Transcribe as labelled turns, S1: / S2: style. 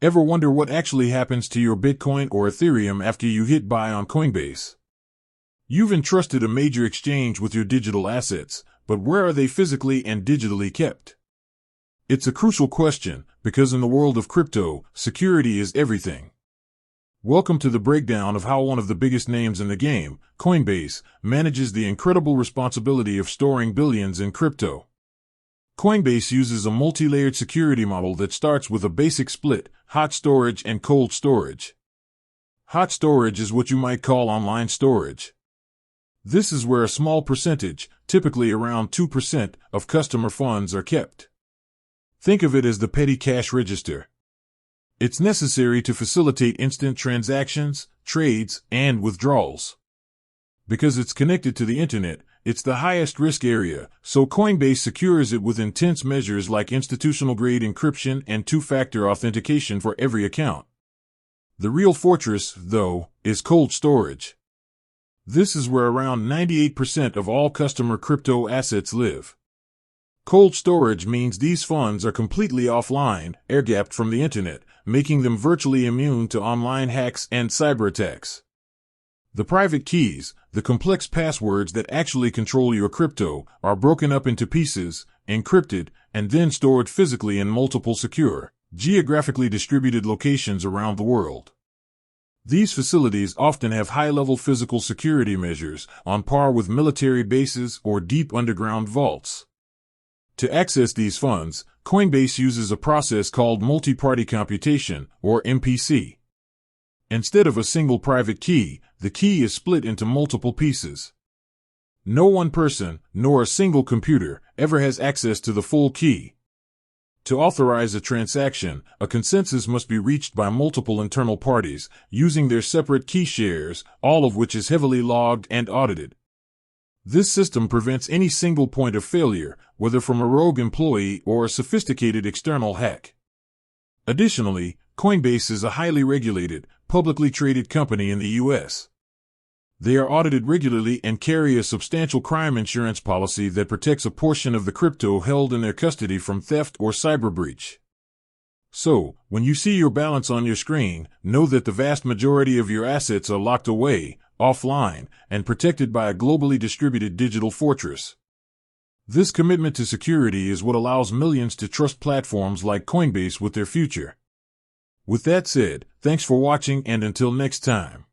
S1: Ever wonder what actually happens to your Bitcoin or Ethereum after you hit buy on Coinbase? You've entrusted a major exchange with your digital assets, but where are they physically and digitally kept? It's a crucial question, because in the world of crypto, security is everything. Welcome to the breakdown of how one of the biggest names in the game, Coinbase, manages the incredible responsibility of storing billions in crypto. Coinbase uses a multi-layered security model that starts with a basic split, hot storage and cold storage. Hot storage is what you might call online storage. This is where a small percentage, typically around 2%, of customer funds are kept. Think of it as the petty cash register. It's necessary to facilitate instant transactions, trades, and withdrawals. Because it's connected to the internet, it's the highest risk area, so Coinbase secures it with intense measures like institutional-grade encryption and two-factor authentication for every account. The real fortress, though, is cold storage. This is where around 98% of all customer crypto assets live. Cold storage means these funds are completely offline, air-gapped from the internet, making them virtually immune to online hacks and cyberattacks. The private keys, the complex passwords that actually control your crypto, are broken up into pieces, encrypted, and then stored physically in multiple secure, geographically distributed locations around the world. These facilities often have high-level physical security measures, on par with military bases or deep underground vaults. To access these funds, Coinbase uses a process called multi-party computation, or MPC. Instead of a single private key, the key is split into multiple pieces. No one person, nor a single computer, ever has access to the full key. To authorize a transaction, a consensus must be reached by multiple internal parties, using their separate key shares, all of which is heavily logged and audited. This system prevents any single point of failure, whether from a rogue employee or a sophisticated external hack. Additionally, Coinbase is a highly regulated, publicly traded company in the U.S. They are audited regularly and carry a substantial crime insurance policy that protects a portion of the crypto held in their custody from theft or cyber breach. So, when you see your balance on your screen, know that the vast majority of your assets are locked away, offline, and protected by a globally distributed digital fortress. This commitment to security is what allows millions to trust platforms like Coinbase with their future. With that said, thanks for watching and until next time.